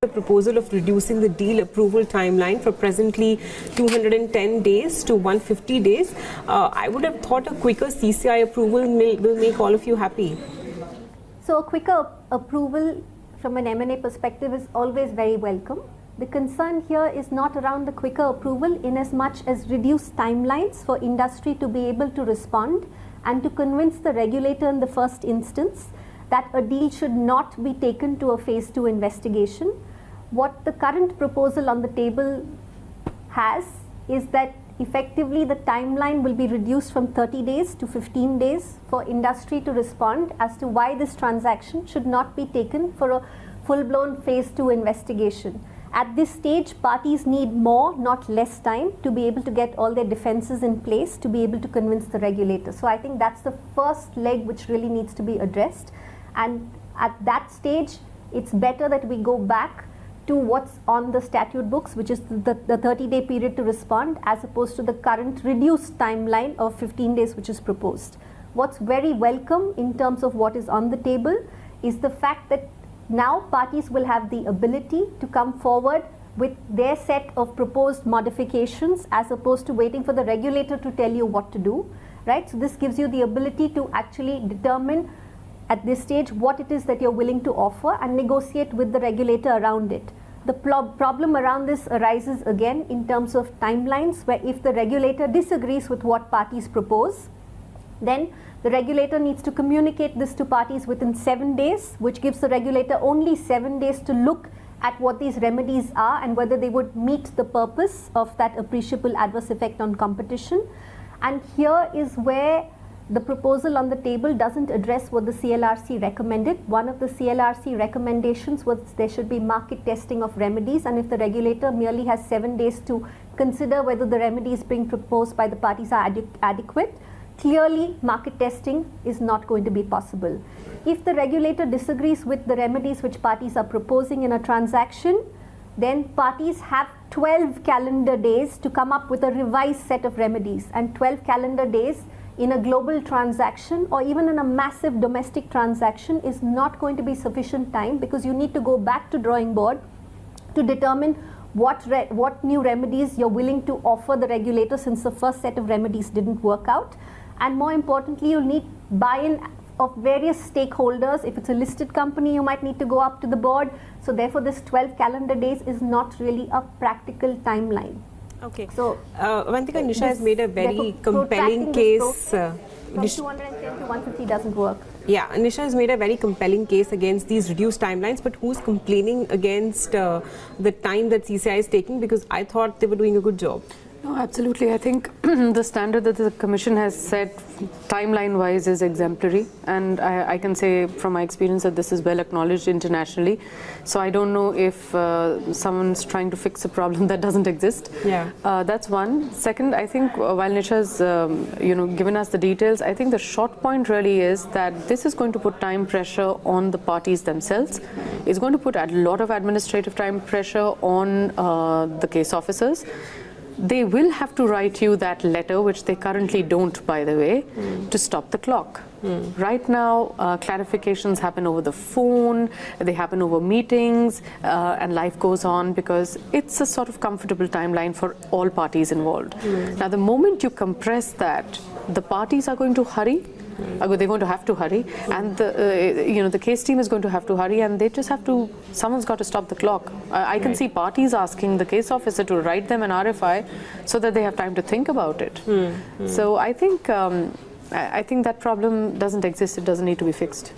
the proposal of reducing the deal approval timeline from presently 210 days to 150 days. I would have thought a quicker CCI approval will make all of you happy. So a quicker approval from an M&A perspective is always very welcome. The concern here is not around the quicker approval in as much as reduced timelines for industry to be able to respond and to convince the regulator in the first instance that a deal should not be taken to a phase 2 investigation. What the current proposal on the table has is that effectively the timeline will be reduced from 30 days to 15 days for industry to respond as to why this transaction should not be taken for a full-blown phase 2 investigation. At this stage, parties need more, not less time to be able to get all their defenses in place to be able to convince the regulator. So I think that's the first leg which really needs to be addressed. And at that stage, it's better that we go back to what's on the statute books, which is the 30-day period to respond, as opposed to the current reduced timeline of 15 days, which is proposed. What's very welcome in terms of what is on the table is the fact that now parties will have the ability to come forward with their set of proposed modifications as opposed to waiting for the regulator to tell you what to do, right? So this gives you the ability to actually determine at this stage what it is that you're willing to offer and negotiate with the regulator around it. The problem around this arises again in terms of timelines, where if the regulator disagrees with what parties propose, then the regulator needs to communicate this to parties within 7 days, which gives the regulator only 7 days to look at what these remedies are and whether they would meet the purpose of that appreciable adverse effect on competition. And here is where the proposal on the table doesn't address what the CLRC recommended. One of the CLRC recommendations was there should be market testing of remedies, and if the regulator merely has 7 days to consider whether the remedies being proposed by the parties are adequate, clearly market testing is not going to be possible. If the regulator disagrees with the remedies which parties are proposing in a transaction, then parties have 12 calendar days to come up with a revised set of remedies, and 12 calendar days in a global transaction or even in a massive domestic transaction is not going to be sufficient time, because you need to go back to drawing board to determine what new remedies you're willing to offer the regulator, since the first set of remedies didn't work out. And more importantly, you'll need buy-in of various stakeholders. If it's a listed company, you might need to go up to the board. So therefore, this 12 calendar days is not really a practical timeline. Okay. So, Avantika, Nisha has made a very compelling case. From 210 to 150 doesn't work. Yeah, Nisha has made a very compelling case against these reduced timelines, but who's complaining against the time that CCI is taking? Because I thought they were doing a good job. No, absolutely. I think the standard that the Commission has set timeline-wise is exemplary, and I can say from my experience that this is well acknowledged internationally. So I don't know if someone's trying to fix a problem that doesn't exist. Yeah. That's one. Second, I think while Nisha's given us the details, I think the short point really is that this is going to put time pressure on the parties themselves. It's going to put a lot of administrative time pressure on the case officers. They will have to write you that letter, which they currently don't, by the way, to stop the clock. Right now, clarifications happen over the phone, they happen over meetings, and life goes on because it's a sort of comfortable timeline for all parties involved. Now, the moment you compress that, the parties are going to hurry. They're going to have to hurry, and the case team is going to have to hurry, and they just have to. Someone's got to stop the clock. I can see parties asking the case officer to write them an RFI so that they have time to think about it. So I think that problem doesn't exist. It doesn't need to be fixed.